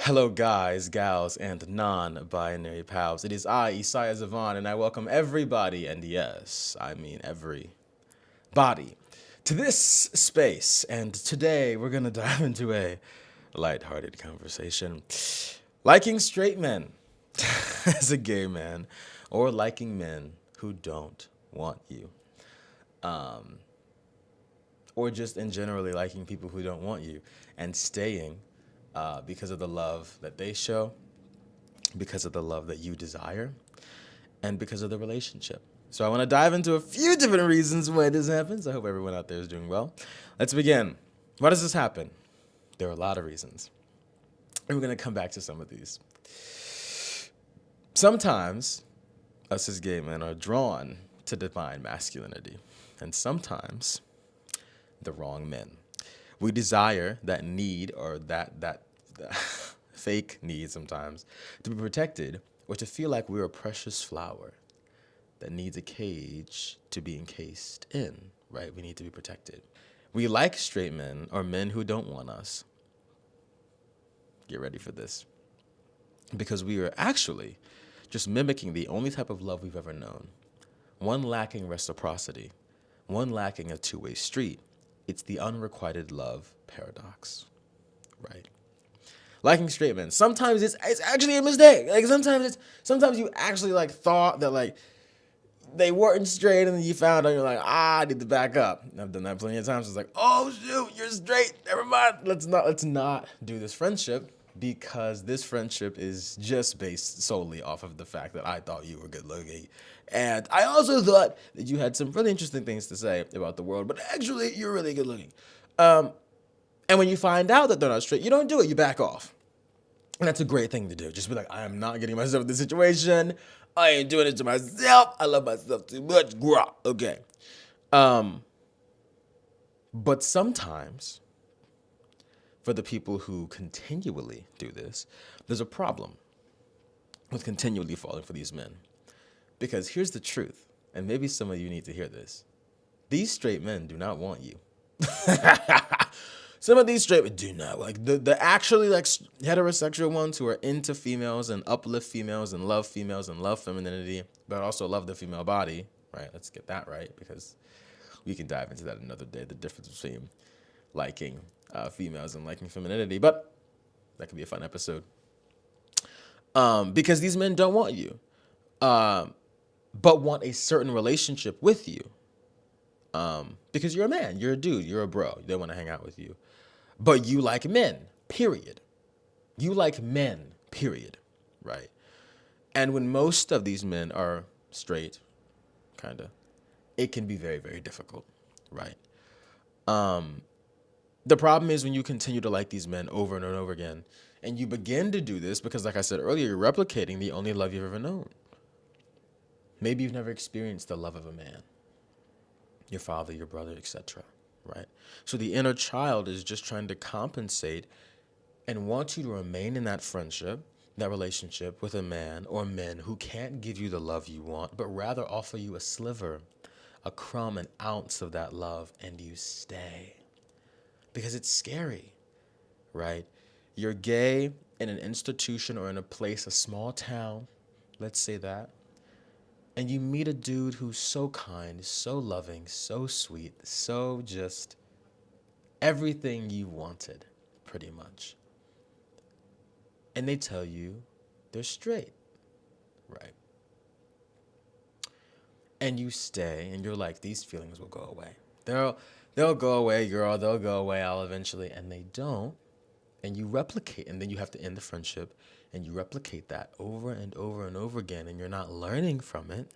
Hello, guys, gals, and non-binary pals. It is I, ISAIAH-ZAVION, and I welcome everybody, and yes, I mean everybody, to this space. And today we're gonna dive into a lighthearted conversation. Liking straight men as a gay man, or liking men who don't want you. Or just in generally liking people who don't want you and staying because of the love that they show, because of the love that you desire, and because of the relationship. So I want to dive into a few different reasons why this happens. I hope everyone out there is doing well. Let's begin. Why does this happen? There are a lot of reasons. And we're going to come back to some of these. Sometimes us as gay men are drawn to divine masculinity, and sometimes the wrong men. We desire that need or that fake need sometimes to be protected or to feel like we're a precious flower that needs a cage to be encased in, right? We need to be protected. We like straight men or men who don't want us. Get ready for this. Because we are actually just mimicking the only type of love we've ever known. One lacking reciprocity, one lacking a two-way street. It's the unrequited love paradox, right? Liking straight men. Sometimes it's actually a mistake. Like sometimes you actually like thought that like they weren't straight, and then you found out you're like, I need to back up. And I've done that plenty of times. It's like, oh shoot, you're straight. Never mind. Let's not do this friendship because this friendship is just based solely off of the fact that I thought you were good looking. And I also thought that you had some really interesting things to say about the world, but actually you're really good looking. And when you find out that they're not straight, you don't do it, you back off. And that's a great thing to do. Just be like, I am not getting myself in this situation. I ain't doing it to myself. I love myself too much. Grah. Okay. But sometimes, for the people who continually do this, there's a problem with continually falling for these men. Because here's the truth, and maybe some of you need to hear this. These straight men do not want you. Some of these straight men do not like the actually like heterosexual ones who are into females and uplift females and love femininity, but also love the female body. Right? Let's get that right because we can dive into that another day. The difference between liking females and liking femininity, but that could be a fun episode. Because these men don't want you, but want a certain relationship with you. Because you're a man, you're a dude, you're a bro. They want to hang out with you. But you like men, period. You like men, period. Right? And when most of these men are straight, kind of, it can be very, very difficult. Right? The problem is when you continue to like these men over and over again, and you begin to do this because, like I said earlier, you're replicating the only love you've ever known. Maybe you've never experienced the love of a man, your father, your brother, etc. Right? So the inner child is just trying to compensate and want you to remain in that friendship, that relationship with a man or men who can't give you the love you want, but rather offer you a sliver, a crumb, an ounce of that love, and you stay. Because it's scary, right? You're gay in an institution or in a place, a small town, let's say that, and you meet a dude who's so kind, so loving, so sweet, so just everything you wanted, pretty much. And they tell you they're straight, right? And you stay, and you're like, these feelings will go away. They'll go away, girl. They'll go away. I'll eventually, and they don't. And you replicate, and then you have to end the friendship, and you replicate that over and over and over again, and you're not learning from it.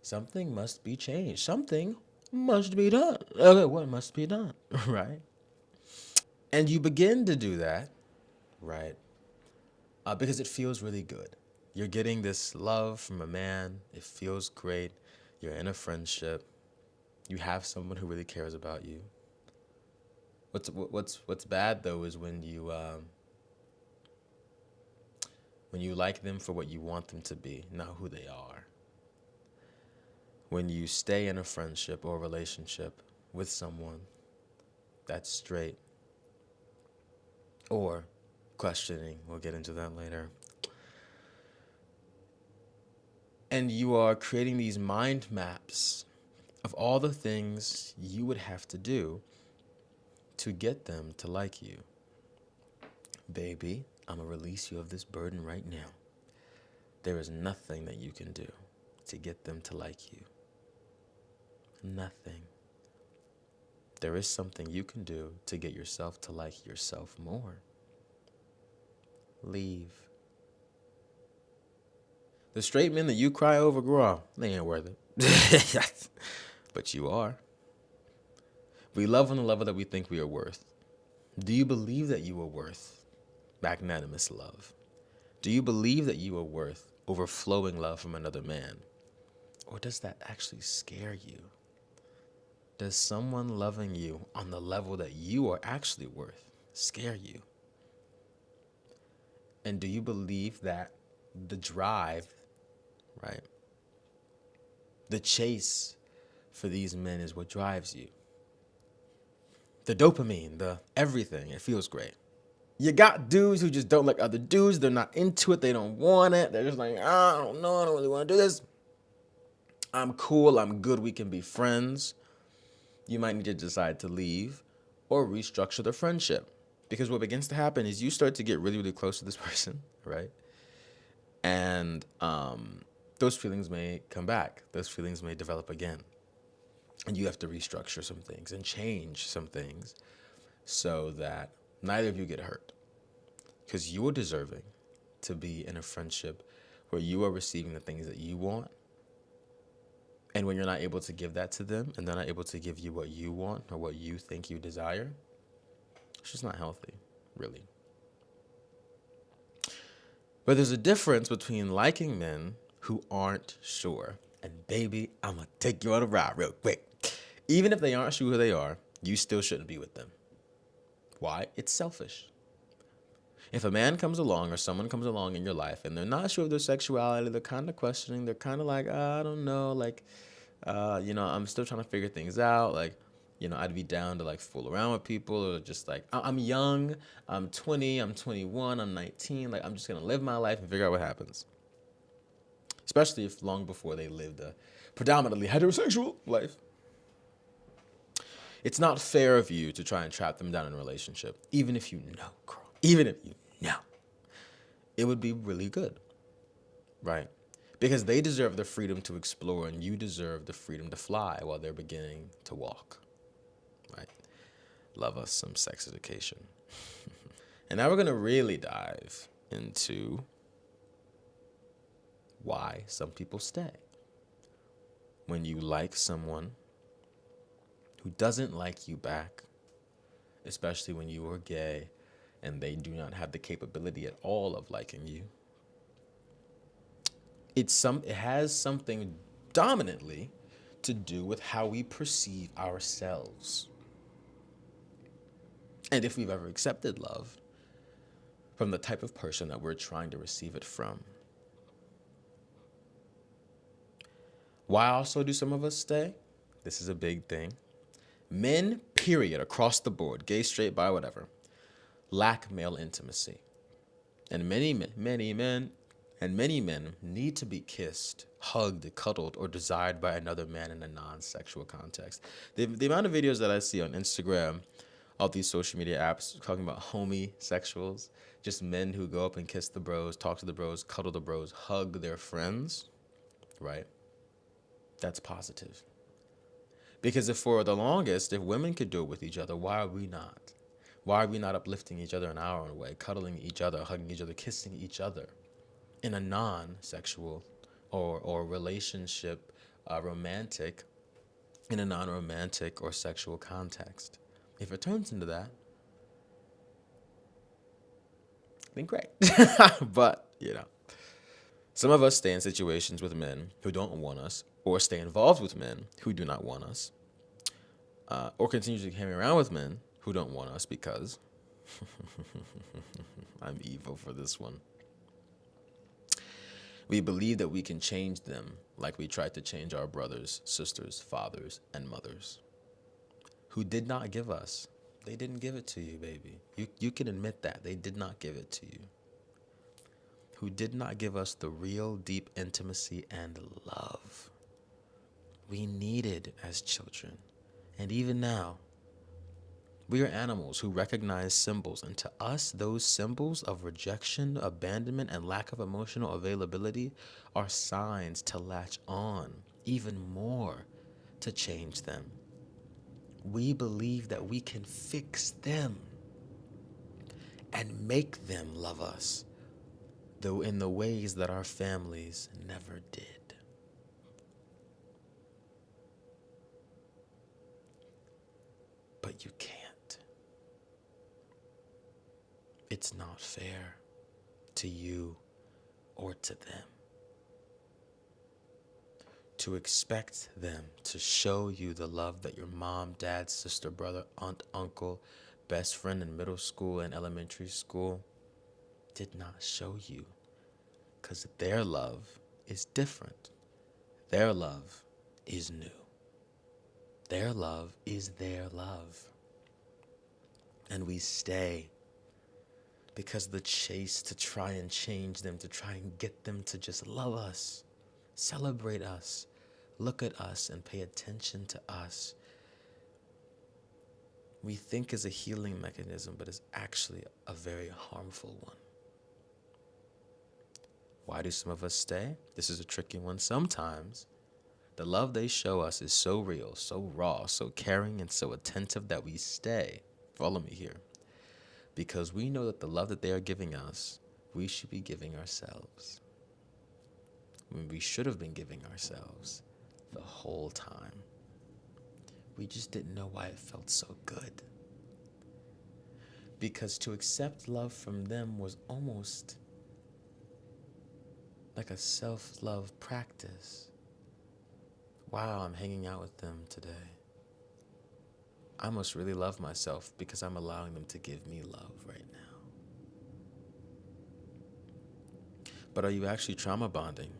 Something must be changed. Something must be done. Okay, what must be done, right? And you begin to do that, right? Because it feels really good. You're getting this love from a man. It feels great. You're in a friendship. You have someone who really cares about you. What's bad though is when you like them for what you want them to be, not who they are. When you stay in a friendship or a relationship with someone that's straight or questioning. We'll get into that later. And you are creating these mind maps of all the things you would have to do to get them to like you. Baby, I'm going to release you of this burden right now. There is nothing that you can do to get them to like you. Nothing. There is something you can do to get yourself to like yourself more. Leave. The straight men that you cry over, girl, they ain't worth it. But you are. We love on the level that we think we are worth. Do you believe that you are worth magnanimous love? Do you believe that you are worth overflowing love from another man? Or does that actually scare you? Does someone loving you on the level that you are actually worth scare you? And do you believe that the drive, right, the chase for these men is what drives you? The dopamine, the everything, it feels great. You got dudes who just don't like other dudes. They're not into it. They don't want it. They're just like, I don't know. I don't really want to do this. I'm cool. I'm good. We can be friends. You might need to decide to leave or restructure the friendship. Because what begins to happen is you start to get really, really close to this person, right? And those feelings may come back. Those feelings may develop again. And you have to restructure some things and change some things so that neither of you get hurt. Because you are deserving to be in a friendship where you are receiving the things that you want. And when you're not able to give that to them and they're not able to give you what you want or what you think you desire, it's just not healthy, really. But there's a difference between liking men who aren't sure. And baby, I'm going to take you on a ride real quick. Even if they aren't sure who they are, you still shouldn't be with them. Why? It's selfish. If a man comes along or someone comes along in your life and they're not sure of their sexuality, they're kind of questioning, they're kind of like, I don't know, like, I'm still trying to figure things out. Like, I'd be down to like fool around with people or just like, I'm young, I'm 20, I'm 21, I'm 19. Like, I'm just going to live my life and figure out what happens. Especially if long before they lived a predominantly heterosexual life. It's not fair of you to try and trap them down in a relationship, even if you know, girl, even if you know. It would be really good, right? Because they deserve the freedom to explore and you deserve the freedom to fly while they're beginning to walk, right? Love us some sex education. And now we're going to really dive into why some people stay. When you like someone who doesn't like you back, especially when you are gay and they do not have the capability at all of liking you, it has something dominantly to do with how we perceive ourselves. And if we've ever accepted love from the type of person that we're trying to receive it from. Why also do some of us stay? This is a big thing. Men, period, across the board, gay, straight, bi, whatever, lack male intimacy. And many men need to be kissed, hugged, cuddled, or desired by another man in a non-sexual context. The amount of videos that I see on Instagram, all these social media apps talking about homosexuals, just men who go up and kiss the bros, talk to the bros, cuddle the bros, hug their friends, right? That's positive. Because if for the longest, if women could do it with each other, why are we not? Why are we not uplifting each other in our own way, cuddling each other, hugging each other, kissing each other in a non-sexual or relationship, romantic, in a non-romantic or sexual context? If it turns into that, then great. But, some of us stay in situations with men who don't want us, or stay involved with men who do not want us, or continue to hang around with men who don't want us because I'm evil for this one. We believe that we can change them like we tried to change our brothers, sisters, fathers, and mothers who did not give us They didn't give it to you, baby. You can admit that. They did not give it to you. Who did not give us the real deep intimacy and love we needed as children. And even now, we are animals who recognize symbols, and to us, those symbols of rejection, abandonment, and lack of emotional availability are signs to latch on even more, to change them. We believe that we can fix them and make them love us, though in the ways that our families never did. But you can't. It's not fair to you or to them to expect them to show you the love that your mom, dad, sister, brother, aunt, uncle, best friend in middle school and elementary school did not show you, because their love is different. Their love is new. Their love is their love. And we stay because the chase to try and change them, to try and get them to just love us, celebrate us, look at us, and pay attention to us, we think is a healing mechanism, but is actually a very harmful one. Why do some of us stay? This is a tricky one. Sometimes the love they show us is so real, so raw, so caring, and so attentive that we stay. Follow me here. Because we know that the love that they are giving us, we should be giving ourselves. We should have been giving ourselves the whole time. We just didn't know why it felt so good. Because to accept love from them was almost like a self-love practice. Wow, I'm hanging out with them today. I must really love myself because I'm allowing them to give me love right now. But are you actually trauma bonding?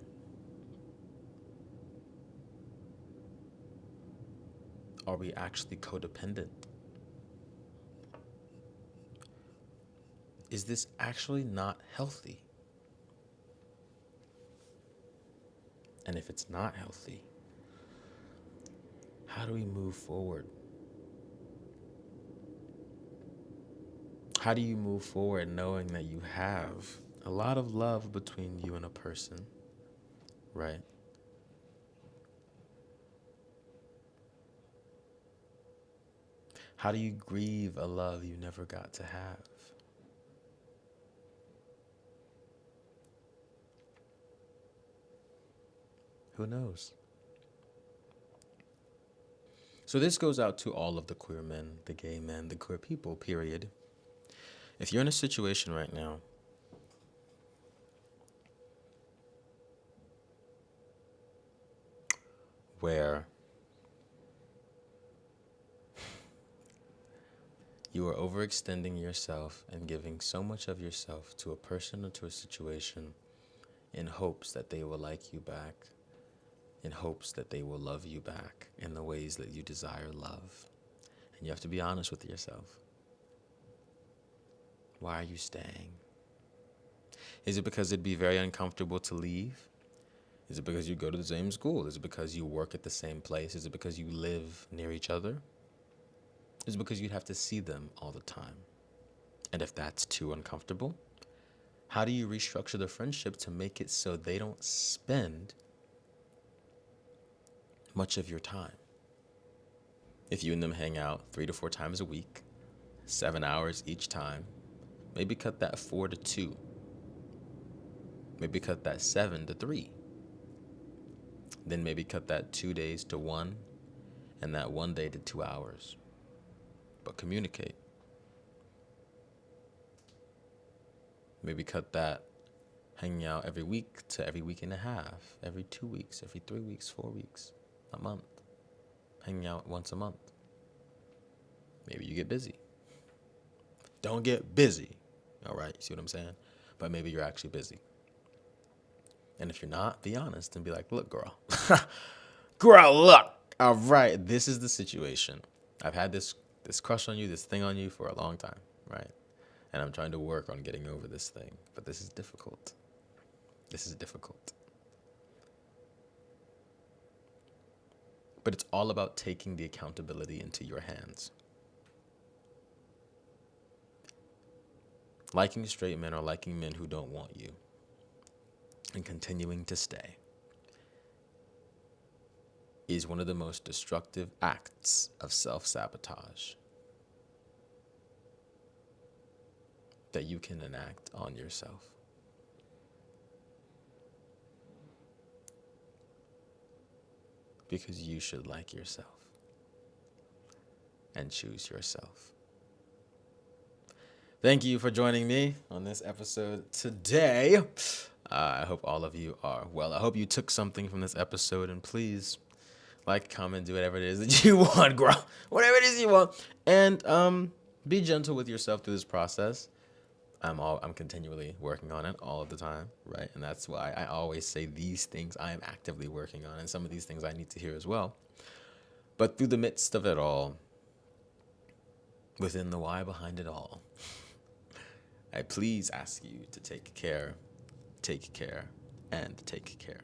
Are we actually codependent? Is this actually not healthy? And if it's not healthy, how do we move forward? How do you move forward knowing that you have a lot of love between you and a person, right? How do you grieve a love you never got to have? Who knows? So this goes out to all of the queer men, the gay men, the queer people, period. If you're in a situation right now where you are overextending yourself and giving so much of yourself to a person or to a situation in hopes that they will like you back, in hopes that they will love you back in the ways that you desire love. And you have to be honest with yourself. Why are you staying? Is it because it'd be very uncomfortable to leave? Is it because you go to the same school? Is it because you work at the same place? Is it because you live near each other? Is it because you'd have to see them all the time? And if that's too uncomfortable, how do you restructure the friendship to make it so they don't spend much of your time? If you and them hang out 3 to 4 times a week, 7 hours each time, maybe cut that 4 to 2. Maybe cut that 7 to 3. Then maybe cut that 2 days to 1, and that 1 day to 2 hours. But communicate. Maybe cut that hanging out every week to every week and a half, every 2 weeks, every 3 weeks, 4 weeks, a month. Hanging out once a month. Maybe you get busy. Don't get busy. All right, see what I'm saying? But maybe you're actually busy. And if you're not, be honest and be like, look, girl. Girl, look. All right, this is the situation. I've had this this crush on you, this thing on you for a long time, right? And I'm trying to work on getting over this thing, but this is difficult. This is difficult. But it's all about taking the accountability into your hands. Liking straight men or liking men who don't want you and continuing to stay is one of the most destructive acts of self-sabotage that you can enact on yourself. Because you should like yourself and choose yourself. Thank you for joining me on this episode today. I hope all of you are well. I hope you took something from this episode, and please like, comment, do whatever it is that you want, girl. Whatever it is you want. And be gentle with yourself through this process. I'm continually working on it all of the time, right? And that's why I always say these things I am actively working on, and some of these things I need to hear as well. But through the midst of it all, within the why behind it all, I please ask you to take care, and take care.